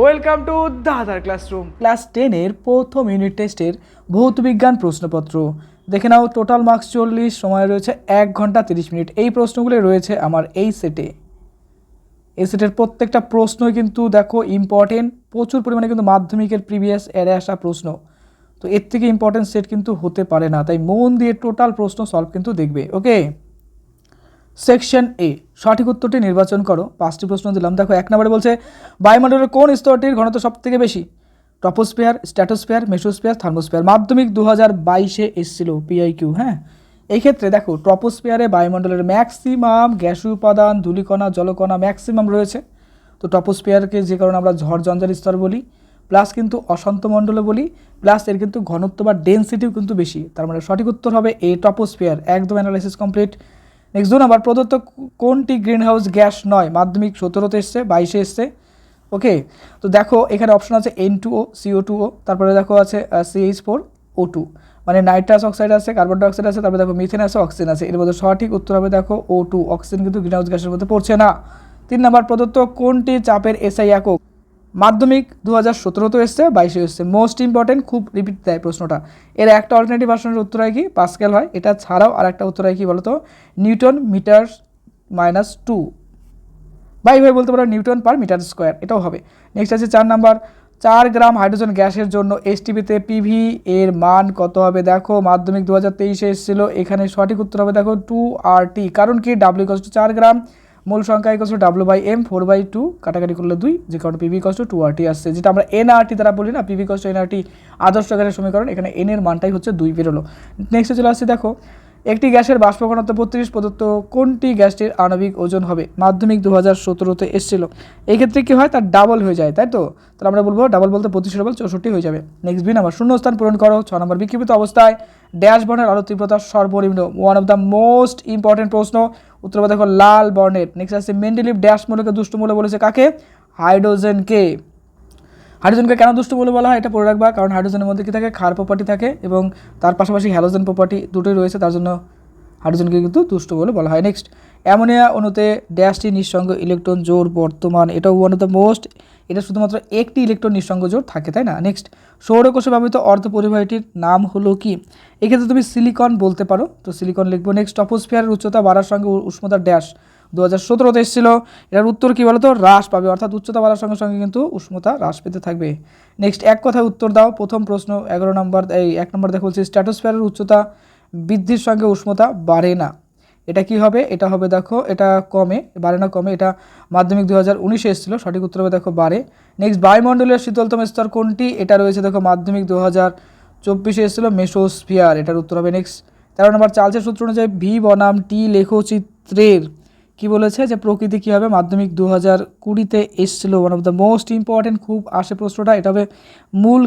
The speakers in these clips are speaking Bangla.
ওয়েলকাম টু দাদার ক্লাসরুম। ক্লাস 10-এর প্রথম ইউনিট টেস্টের ভৌতবিজ্ঞান প্রশ্নপত্র দেখে নাও। টোটাল মার্কস 40, সময় রয়েছে 1 ঘন্টা 30 মিনিট। এই প্রশ্নগুলি রয়েছে আমার এই সেটে। এই সেটের প্রত্যেকটা প্রশ্নই কিন্তু দেখো ইম্পর্টেন্ট, প্রচুর পরিমাণে কিন্তু মাধ্যমিকের প্রিভিয়াস এরে আসা প্রশ্ন। তো এর থেকে ইম্পর্টেন্ট সেট কিন্তু হতে পারে না, তাই মন দিয়ে টোটাল প্রশ্ন সলভ কিন্তু দেখবে। ওকে, সেকশন এ, সঠিক উত্তরটি নির্বাচন করো। 5টি প্রশ্ন দিলাম। দেখো 1 নম্বরে বলছে বায়ুমণ্ডলের কোন স্তরটির ঘনত্ব সব থেকে বেশি? Troposphere, stratosphere, mesosphere, thermosphere. মাধ্যমিক 2022-এ এসেছিল পিআইকিউ। হ্যাঁ, এই ক্ষেত্রে দেখো ট্রপোস্ফিয়ারে বায়ুমণ্ডলের ম্যাক্সিমাম গ্যাসীয় উপাদান, ধূলিকণা, জলকণা ম্যাক্সিমাম রয়েছে। তো ট্রপোস্ফিয়ারকে যে কারণে আমরা ঝড় ঝঞ্ঝার স্তর বলি, প্লাস কিন্তু অশান্ত মণ্ডলে বলি, প্লাস এর কিন্তু ঘনত্ব বা ডেন্সিটিও কিন্তু বেশি। তার মানে সঠিক উত্তর হবে এ, ট্রপোস্ফিয়ার। একদম অ্যানালাইসিস কমপ্লিট। নেক্সট 2 নাম্বার, প্রদত্ত কোনটি গ্রিন হাউস গ্যাস নয়? মাধ্যমিক 17-তে এসছে, 22-এ এসছে। ওকে, তো দেখো এখানে অপশন আছে N2O, CO2O, তারপরে দেখো আছে CH4O2, মানে নাইট্রাস অক্সাইড আছে, কার্বন ডাইঅক্সাইড আছে, তারপরে দেখো মিথেন আছে, অক্সিজেন আছে। এর মধ্যে সঠিক উত্তর হবে দেখো O2, অক্সিজেন কিন্তু গ্রিন হাউস গ্যাসের মধ্যে পড়ছে না। 3 নাম্বার, প্রদত্ত কোনটি চাপের এসআই একক? মাধ্যমিক 2017-তেও এসছে, 22-এ এসছে। মোস্ট ইম্পর্টেন্ট, খুব রিপিট দেয় প্রশ্নটা। এর একটা অল্টারনেটিভ ভার্সনের উত্তর হয় কি? পাস্কেল হয়। এটা ছাড়াও আর একটা উত্তর হয় কি বলতো? নিউটন মিটার -2, বা এইভাবে বলতে পারো নিউটন পার মিটার স্কোয়ার, এটাও হবে। নেক্সট আছে 4 নাম্বার, 4 গ্রাম হাইড্রোজেন গ্যাসের জন্য এসটিপিতে পিভি এর মান কত হবে? দেখো মাধ্যমিক 2023-এ এসেছিল। এখানে সঠিক উত্তর হবে দেখো 2RT। কারণ কি? W = 4 গ্রাম, মূল সংখ্যা W/m, 4/2, কাটাকাটি করলে 2, যে কারণে পিভি = 2RT আসছে, যেটা আমরা এনআরটি দ্বারা বলি না, পিভি = এনআরটি আদর্শ গ্যাসের সমীকরণ। এখানে এন এর মানটাই হচ্ছে 2 বেরোলো। নেক্সটে চলে আসছে দেখো, একটি গ্যাসের বাষ্প ঘনত্ব 32, প্রদত্ত কোনটি গ্যাসটির আণবিক ওজন হবে? মাধ্যমিক 2017-তে এসেছিল। এই ক্ষেত্রে কি হয়? তার ডাবল হয়ে যায়, তাই তো? তাহলে আমরা বলবো ডাবল বলতে 25 ডাবল 64 হয়ে যাবে। নেক্সট বি নাম্বার, শূন্যস্থান পূরণ করো। 6 নম্বর, বিক্ষিপ্ত অবস্থায় ড্যাশ বর্ণের আলো তীব্রতা সর্বনিম্ন। One of the most important প্রশ্ন। উত্তর হবে দেখো লাল বর্ণের। নেক্সট আসছে মেন্ডেলিভ ড্যাশ মূলকে দুষ্ট মূল বলেছে কাকে? হাইড্রোজেনকে। হাইড্রোজেনকে কেন দুষ্ট মূল বলা হয় এটা পড়ে রাখবা, কারণ হাইড্রোজেনের মধ্যে কি থাকে? ক্ষার প্রপার্টি থাকে এবং তার পাশাপাশি হ্যালোজেন প্রপার্টি দুটোই রয়েছে, তার জন্য হাইড্রোজেনকে কিন্তু দুষ্ট বলে বলা হয়। নেক্সট, অ্যামোনিয়া অণুতে ড্যাশটি নিঃসঙ্গ ইলেকট্রন জোড় বর্তমান। এটাও ওয়ান অফ দ্য মোস্ট। এটা শুধুমাত্র একটি ইলেকট্রন নিঃসঙ্গ জোড় থাকে, তাই না? নেক্সট, সৌরকোষে ব্যবহৃত অর্ধপরিবাহীটির নাম হলো কি? এক্ষেত্রে তুমি সিলিকন বলতে পারো, তো সিলিকন লিখবো। নেক্সট, ট্রপোস্ফিয়ারের উচ্চতা বাড়ার সঙ্গে উষ্ণতার ড্যাশ 2017-তে এসেছিল। এটার উত্তর কী বলো তো? হ্রাস পাবে, অর্থাৎ উচ্চতা বাড়ার সঙ্গে সঙ্গে কিন্তু উষ্ণতা হ্রাস পেতে থাকবে। নেক্সট, এক কথায় উত্তর দাও। প্রথম প্রশ্ন 11 নম্বর, এই 1 নম্বর দেখো বলছি স্ট্র্যাটোস্ফিয়ারের উচ্চতা বৃদ্ধির সঙ্গে উষ্ণতা বাড়ে না। এটা কি হবে? এটা হবে দেখো, এটা কমে, বাড়ে না কমে। এটা মাধ্যমিক 2019-এ এসেছিল। সঠিক উত্তর হবে দেখো বাড়ে। নেক্সট, বায়ুমণ্ডলের শীতলতম স্তর কোনটি? এটা রয়েছে দেখো মাধ্যমিক 2024-এ এসেছিল, মেসোস্ফিয়ার। এটার উত্তর হবে নেক্সট 13 নম্বর, চার্লসের সূত্র অনুযায়ী ভি বনাম টি লেখচিত্রের কি বলেছে যে প্রকৃতি কী হবে? মাধ্যমিক 2020-তে এসেছিল। One of the most important, খুব আসে প্রশ্নটা। এটা হবে মূল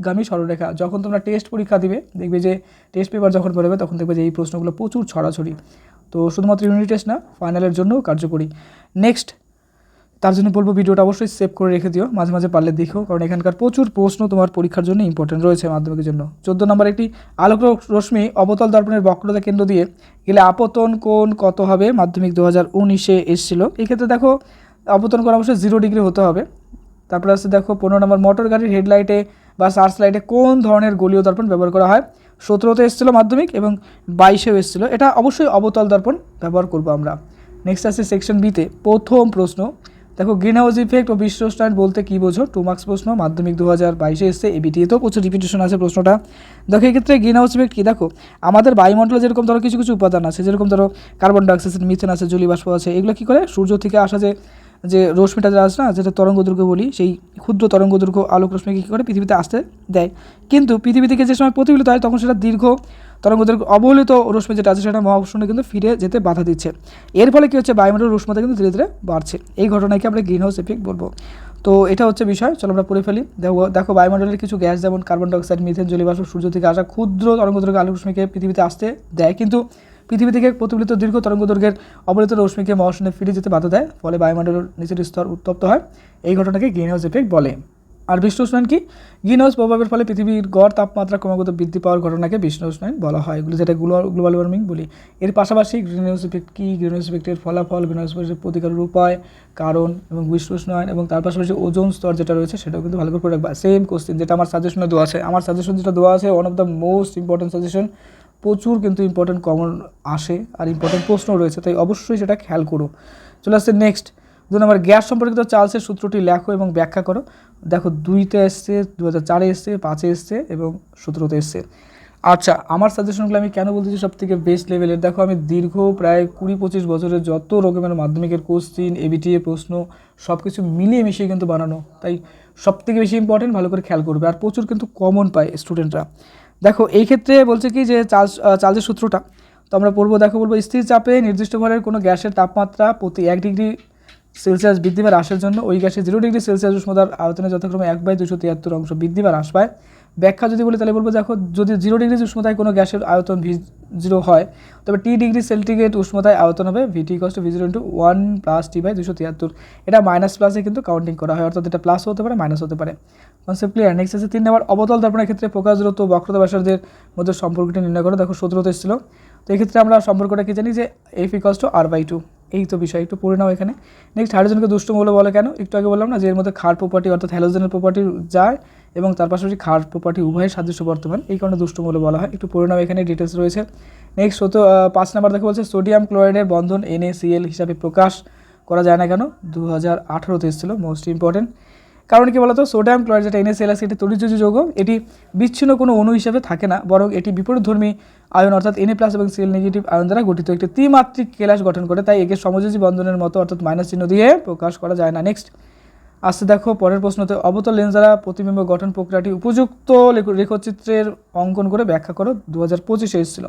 গামী সরলরেখা। যখন তোমরা টেস্ট পরীক্ষা দিবে, দেখবে যে টেস্ট পেপার যখন পড়বে তখন দেখবে যে এই প্রশ্নগুলো প্রচুর ছড়াছড়ি। তো শুধুমাত্র ইউনিট টেস্ট না, ফাইনালের জন্যও কার্যকরী। নেক্সট, তার জন্য বলবো ভিডিওটা অবশ্যই সেভ করে রেখে দিও, মাঝে মাঝে পারলে দেখো, কারণ এখানকার প্রচুর প্রশ্ন তোমার পরীক্ষার জন্য ইম্পর্টেন্ট রয়েছে মাধ্যমিকের জন্য। 14 নম্বর, একটি আলোক রশ্মি অবতল দর্পণের বক্রতা কেন্দ্র দিয়ে গেলে আপতন কোণ কত হবে? মাধ্যমিক 2019-এ এসেছিল। এক্ষেত্রে দেখো আপতন কোণ অবশ্যই 0 ডিগ্রি হতে হবে। তারপরে আসছে দেখো 15 নম্বর, মোটর গাড়ির হেডলাইটে বা সার্চ লাইটে কোন ধরনের গোলীয় দর্পণ ব্যবহার করা হয়? 17-তে এসেছিল মাধ্যমিক এবং 22-এও এসেছিল। এটা অবশ্যই অবতল দর্পণ ব্যবহার করবো আমরা। নেক্সট আছে সেকশন বিতে প্রথম প্রশ্ন। দেখো গ্রিন হাউস ইফেক্ট ও বিশ্ব উষ্ণায়ন বলতে কী বোঝো? 2 মার্কস প্রশ্ন, মাধ্যমিক 2022-এ এসছে। এবিটিএতেও প্রচুর রিপিটেশন আছে প্রশ্নটা। দেখো এক্ষেত্রে গ্রিন হাউস ইফেক্ট কী? দেখো আমাদের বায়ুমণ্ডলে যেরকম ধরো কিছু কিছু উপাদান আছে, যেরকম ধরো কার্বন ডাইঅক্সাইড, মিথেন আছে, জলীয় বাষ্প আছে, এগুলো কী করে? সূর্য থেকে আসা যে রশ্মিটা যা আছে না, যেটা তরঙ্গ দৈর্ঘ্য বলি, সেই ক্ষুদ্র তরঙ্গ দৈর্ঘ্য আলোক রশ্মি কী করে পৃথিবীতে আসতে দেয়। কিন্তু পৃথিবী থেকে যে সময় প্রতিফলিত হয় তখন সেটা দীর্ঘ তরঙ্গ দৈর্ঘ্য অবহেলিত রশ্মি যেটা আছে সেটা মহাকর্ষণে কিন্তু ফিরে যেতে বাধা দিচ্ছে। এর ফলে কী হচ্ছে? বায়ুমণ্ডলের উষ্ণতা কিন্তু ধীরে ধীরে বাড়ছে। এই ঘটনাকে আমরা গ্রিন হাউস ইফেক্ট বলবো। তো এটা হচ্ছে বিষয়। চলো আমরা পড়ে ফেলি। দেখো বায়ুমণ্ডলের কিছু গ্যাস যেমন কার্বন ডাইঅক্সাইড, মিথেন, জলীয় বাষ্প সূর্য থেকে আসা ক্ষুদ্র তরঙ্গ দৈর্ঘ্য আলোক রশ্মিকে পৃথিবীতে আসতে দেয়, কিন্তু পৃথিবী থেকে প্রতিফলিত দীর্ঘ তরঙ্গ দৈর্ঘ্যের অবহেলিত রশ্মিকে মহাশূন্যে ফিরে যেতে বাধা দেয়, ফলে বায়ুমণ্ডলের নিচের স্তর উত্তপ্ত হয়। এই ঘটনাকে গ্রিন হাউস ইফেক্ট বলে। আর বিশ্ব উষ্ণায়ন কি? গ্রিন হাউস প্রভাবের ফলে পৃথিবীর গড় তাপমাত্রা ক্রমাগত বৃদ্ধি পাওয়ার ঘটনাকে বিশ্ব উষ্ণায়ন বলা হয়, এগুলো যেটা গ্লোবাল ওয়ার্মিং বলি। এর পাশাপাশি গ্রিন হাউস ইফেক্ট কি, গ্রিন হাউস ইফেক্টের ফলাফল, গ্রিন হাউস ইফেক্টের প্রতিকারের উপায়, কারণ এবং বিশ্ব উষ্ণায়ন, এবং তার পাশাপাশি ওজোন স্তর যেটা রয়েছে সেটাও কিন্তু ভালো করে পড়ে রাখবা। সেম কোশ্চেন যেটা আমার সাজেশনে দেওয়া আছে, আমার সাজেশন যেটা দেওয়া আছে one of the most important suggestion, প্রচুর কিন্তু ইম্পর্টেন্ট কমন আসে আর ইম্পর্টেন্ট প্রশ্ন রয়েছে, তাই অবশ্যই সেটা খেয়াল করো। চলে আসছে নেক্সট 2 নম্বর, গ্যাস সম্পর্কিত চার্লসের সূত্রটি লেখো এবং ব্যাখ্যা করো। দেখো 2তে এসছে, 2004-এ এসছে, 5-এ এসছে এবং 17-তে এসছে। আচ্ছা, আমার সাজেশনগুলো আমি কেন বলতেছি সব থেকে বেস্ট লেভেলের, দেখো আমি দীর্ঘ প্রায় 20-25 বছরের যত রকমের মাধ্যমিকের কোশ্চিন, এবিটিএ প্রশ্ন সব কিছু মিলিয়ে মিশিয়ে কিন্তু বানানো, তাই সব থেকে বেশি ইম্পর্টেন্ট, ভালো করে খেয়াল করবে। আর প্রচুর কিন্তু কমন পায় স্টুডেন্টরা। দেখো এই ক্ষেত্রে বলছে কি যে চার্লসের সূত্রটা তো আমরা পড়বো। দেখো বলবো স্থির চাপে নির্দিষ্ট ভরের কোনো গ্যাসের তাপমাত্রা প্রতি 1 ডিগ্রি সেলসিয়াস বৃদ্ধি বা হ্রাসের জন্য ওই গ্যাসের 0 ডিগ্রি সেলসিয়াস উষ্ণতার আয়তনে যথাক্রমে 1/273 অংশ বৃদ্ধি বা হ্রাস পায়। ব্যাখ্যা যদি বলি তাহলে বলবো, দেখো যদি 0 ডিগ্রি উষ্ণতায় কোনো গ্যাসের আয়তন V0 হয়, তবে T ডিগ্রি সেন্টিগ্রেড উষ্ণতায় আয়তন হবে VT = V0 × 1 + T/273। এটা মাইনাস প্লাসে কিন্তু কাউন্টিং করা হয়, অর্থাৎ এটা প্লাস হতে পারে মাইনাস হতে পারে। Concept clear. নেক্সট আছে 3 নম্বর, অবতল দর্পণের ক্ষেত্রে প্রকাশ দূরত্ব ও বক্রতা ব্যাসার্ধের মধ্যে সম্পর্কটি নির্ণয় করো। দেখো 17তে এসেছিল, তো এক্ষেত্রে আমরা সম্পর্কটা কি জানি যে F = R/2, এই তো বিষয়, একটু পড়ে নাও এখানে। নেক্সট, হাইড্রোজেনকে দুষ্ট মৌল বলে কেন? একটু আগে বললাম না যে এর মধ্যে ক্ষার প্রপার্টি অর্থাৎ হ্যালোজেনের প্রপার্টি যায় এবং তার পাশাপাশি ক্ষার প্রপার্টি উভয়ের সাদৃশ্য বর্তমান, এই কারণে দুষ্ট মৌল বলা হয়। একটু পড়ে নাও, এখানে ডিটেলস রয়েছে। নেক্সট 5 নাম্বার দেখো বলছে সোডিয়াম ক্লোরাইডের বন্ধন NaCl হিসাবে প্রকাশ করা যায় না কেন? 2018-তে এসেছিল, মোস্ট ইম্পর্টেন্ট। কারণ কি বলতো, সোডিয়াম ক্লোরাইড যেটা NaCl আছে এটি তড়িৎযোজী যৌগ, এটি বিচ্ছিন্ন কোনো অণু হিসেবে থাকে না, বরং এটি বিপরীতধর্মী আয়ন অর্থাৎ Na+ এবং Cl- আয়ন দ্বারা গঠিত একটি ত্রিমাত্রিক কেলাস গঠন করে, তাই একে সমযোজী বন্ধনের মতো অর্থাৎ মাইনাস চিহ্ন দিয়ে প্রকাশ করা যায় না। নেক্সট আসছে দেখো পরের প্রশ্নতে, অবতল লেন্স দ্বারা প্রতিবিম্ব গঠন প্রক্রিয়াটি উপযুক্ত রেখচিত্রের অঙ্কন করে ব্যাখ্যা করো। 2025-এ এসেছিল।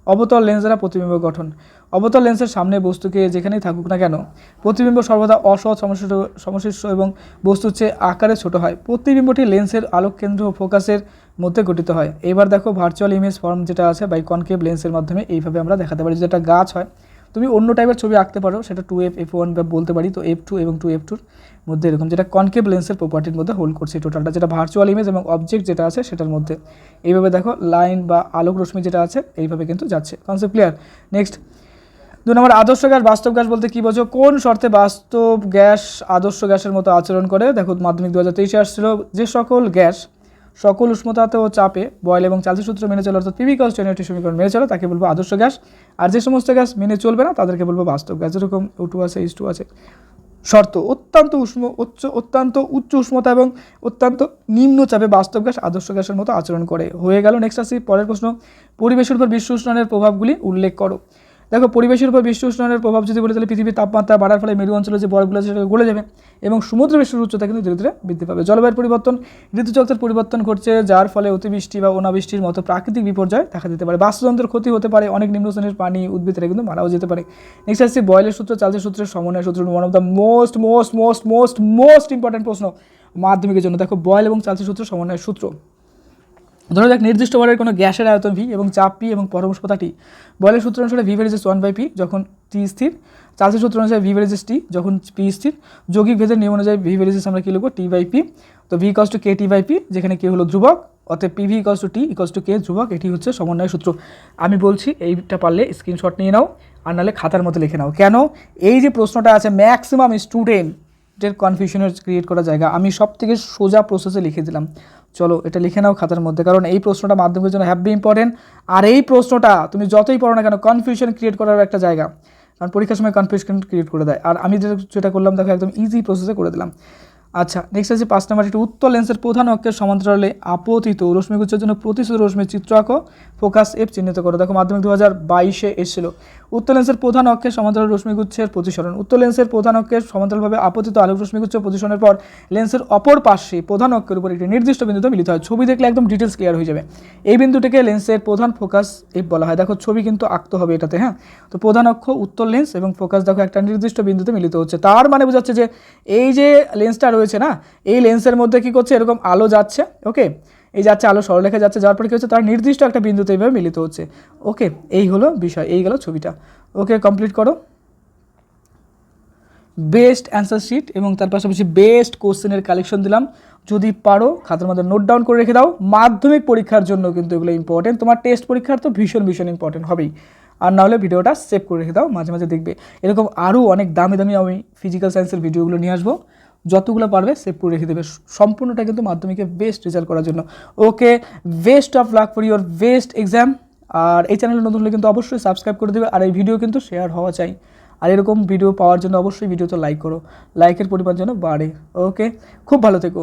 অবতল লেন্স দ্বারা প্রতিবিম্ব গঠন, অবতল লেন্সের সামনে বস্তুকে যেখানেই থাকুক না কেন প্রতিবিম্ব সর্বদা অসৎ সমশীর্ষ এবং বস্তুর চেয়ে আকারে ছোট হয়। প্রতিবিম্বটি লেন্সের আলোক কেন্দ্র ও ফোকাসের মধ্যে গঠিত হয়। এবার দেখো ভার্চুয়াল ইমেজ ফর্ম যেটা আছে বাই কনকেভ লেন্সের মাধ্যমে এইভাবে আমরা দেখাতে পারি। যেটা গাছ হয়, তুমি অন্য টাইপের ছবি আঁকতে পারো, সেটা 2F F1 বা বলতে পারি, তো F2 এবং 2F2-র মধ্যে এরকম, যেটা কনকেভ লেন্সের প্রপার্টির মধ্যে হোল্ড করছে টোটালটা, যেটা ভার্চুয়াল ইমেজ এবং অবজেক্ট যেটা আছে সেটার মধ্যে। এইভাবে দেখো লাইন বা আলোক রশ্মি যেটা আছে এইভাবে কিন্তু যাচ্ছে। Concept clear. নেক্সট 2 নম্বর, আদর্শ গ্যাস বাস্তব গ্যাস বলতে কি বোঝো? কোন শর্তে বাস্তব গ্যাস আদর্শ গ্যাসের মতো আচরণ করে? দেখো মাধ্যমিক 2023-এ আসছিল, যে সকল গ্যাস সকল উষ্ণতাতে ও চাপে বয়েল এবং চার্লসের সূত্র মেনে চলে অর্থাৎ PV = NA সমীকরণ মেনে চলে তাকে বলবো আদর্শ গ্যাস, আর যে সমস্ত গ্যাস মেনে চলবে না তাদেরকে বলবো বাস্তব গ্যাস। যেরকম O2 আছে, H2 আছে। শর্ত, অত্যন্ত উচ্চ উষ্ণতা এবং অত্যন্ত নিম্ন চাপে বাস্তব গ্যাস আদর্শ গ্যাসের মতো আচরণ করে। হয়ে গেল। নেক্সট আসি পরের প্রশ্ন, পরিবেশের উপর বিশ্ব উষ্ণায়নের প্রভাবগুলি উল্লেখ করো। দেখো পরিবেশের উপর বিশ্ব উষ্ণায়নের প্রভাব যদি বলি তাহলে পৃথিবীর তাপমাত্রা বাড়ার ফলে মেরু অঞ্চলে যে বরফগুলো আছে সেটা গলে যাবে এবং সমুদ্র পৃষ্ঠের উচ্চতা কিন্তু ধীরে ধীরে বৃদ্ধি পাবে। জলবায়ুর পরিবর্তন, ঋতুচক্রের পরিবর্তন ঘটছে, যার ফলে অতিবৃষ্টি বা অনাবৃষ্টির মতো প্রাকৃতিক বিপর্যয় দেখা দিতে পারে। বাস্তুতন্ত্রের ক্ষতি হতে পারে, অনেক নিম্ন শ্রেণীর প্রাণী উদ্ভিদরা কিন্তু মারাও যেতে পারে। নেক্সট আসছে বয়েলের সূত্র, চার্লসের সূত্রের সমন্বয় সূত্র, one of the most important প্রশ্ন মাধ্যমিকের জন্য। দেখো বয়েল এবং চার্লসের সূত্রের সমন্বয় সূত্র, ধরো দেখ নির্দিষ্ট ভরের কোনো গ্যাসের আয়তন V এবং চাপ P এবং পরমস্পতা T। বয়েলের সূত্র অনুসারে V = 1/P যখন T স্থির। চার্লসের সূত্র অনুসারে V = T যখন P স্থির। যৌগিক ভেদের নিয়ম অনুযায়ী V = আমরা কী লিখব? T/P। তো V = KT/P, যেখানে K হলো ধ্রুবক, অতএব PV = T = K ধ্রুবক। এটি হচ্ছে সমন্বয় সূত্র। আমি বলছি এইটা পারলে স্ক্রিনশট নিয়ে নাও আর নাহলে খাতার মধ্যে লিখে নাও। কেন? এই যে প্রশ্নটা আছে ম্যাক্সিমাম স্টুডেন্টের কনফিউশনের ক্রিয়েট করা জায়গা, আমি সব থেকে সোজা প্রসেসে লিখে দিলাম। চলো এটা লিখে নাও খাতার মধ্যে, কারণ এই প্রশ্নটা মাধ্যমিকের জন্য হ্যাভি ইম্পর্টেন্ট। আর এই প্রশ্নটা তুমি যতই পড়ো না কেন কনফিউশন ক্রিয়েট করার একটা জায়গা, কারণ পরীক্ষার সময় কনফিউশন ক্রিয়েট করে দেয়। আর আমি যেটা করলাম দেখো একদম ইজি প্রসেসে করে দিলাম। আচ্ছা নেক্সট আছে 5 নম্বর, একটি উত্তল লেন্সের প্রধান অক্ষের সমান্তরালে আপতিত রশ্মিগুচ্ছের জন্য প্রতিসর রশ্মির চিত্র আঁকো, ফোকাস F চিহ্নিত করো। দেখো মাধ্যমিক 2022-এ এসেছিল। উত্তল লেন্সের প্রধান অক্ষের সমান্তরাল রশ্মিগুচ্ছের প্রতিসরণ। উত্তল লেন্সের প্রধান অক্ষের সমান্তরালভাবে আপতিত আলোক রশ্মিগুচ্ছ প্রতিসরণের পর লেন্সের অপর পার্শ্বে প্রধান অক্ষের উপর একটি নির্দিষ্ট বিন্দুতে মিলিত হয়। ছবি দেখলে একদম ডিটেলস ক্লিয়ার হয়ে যাবে। এই বিন্দুটিকে লেন্সের প্রধান ফোকাস F বলা হয়। দেখো ছবি কিন্তু আঁকতে হবে এটাতে, হ্যাঁ। তো প্রধান অক্ষ উত্তল লেন্স এবং ফোকাস দেখো একটা নির্দিষ্ট বিন্দুতে মিলিত হচ্ছে, তার মানে বোঝাচ্ছে যে এই যে লেন্সটা রয়েছে না, এই লেন্সের মধ্যে কি করছে, এরকম আলো যাচ্ছে, ওকে, এই যাচ্ছে আলো সরলরেখা যাচ্ছে, যাওয়ার পরে কী হচ্ছে, তার নির্দিষ্ট একটা বিন্দুতে এইভাবে মিলিত হচ্ছে। ওকে, এই হলো বিষয়, এই গেল ছবিটা। ওকে কমপ্লিট করো। বেস্ট অ্যান্সার শিট এবং তার পাশাপাশি বেস্ট কোশ্চেনের কালেকশন দিলাম। যদি পারো খাতার মধ্যে নোট ডাউন করে রেখে দাও, মাধ্যমিক পরীক্ষার জন্য কিন্তু এগুলো ইম্পর্টেন্ট। তোমার টেস্ট পরীক্ষার তো ভীষণ ভীষণ ইম্পর্টেন্ট হবেই। আর নাহলে ভিডিওটা সেভ করে রেখে দাও, মাঝে মাঝে দেখবে। এরকম আরও অনেক দামি দামি আমি ফিজিক্যাল সায়েন্সের ভিডিওগুলো নিয়ে আসবো, যতগুলো পারবে সেভ করে রেখে দেবে। সম্পূর্ণটা কিন্তু মাধ্যমিকে বেস্ট রেজাল্ট করার জন্য। Okay, best of luck for your best exam. আর এই চ্যানেলে নতুন হলে কিন্তু অবশ্যই সাবস্ক্রাইব করে দেবে, আর এই ভিডিও কিন্তু শেয়ার হওয়া চাই। আর এরকম ভিডিও পাওয়ার জন্য অবশ্যই ভিডিওতে লাইক করো, লাইকের পরিমাণ যেন বাড়ে। ওকে, খুব ভালো থেকো।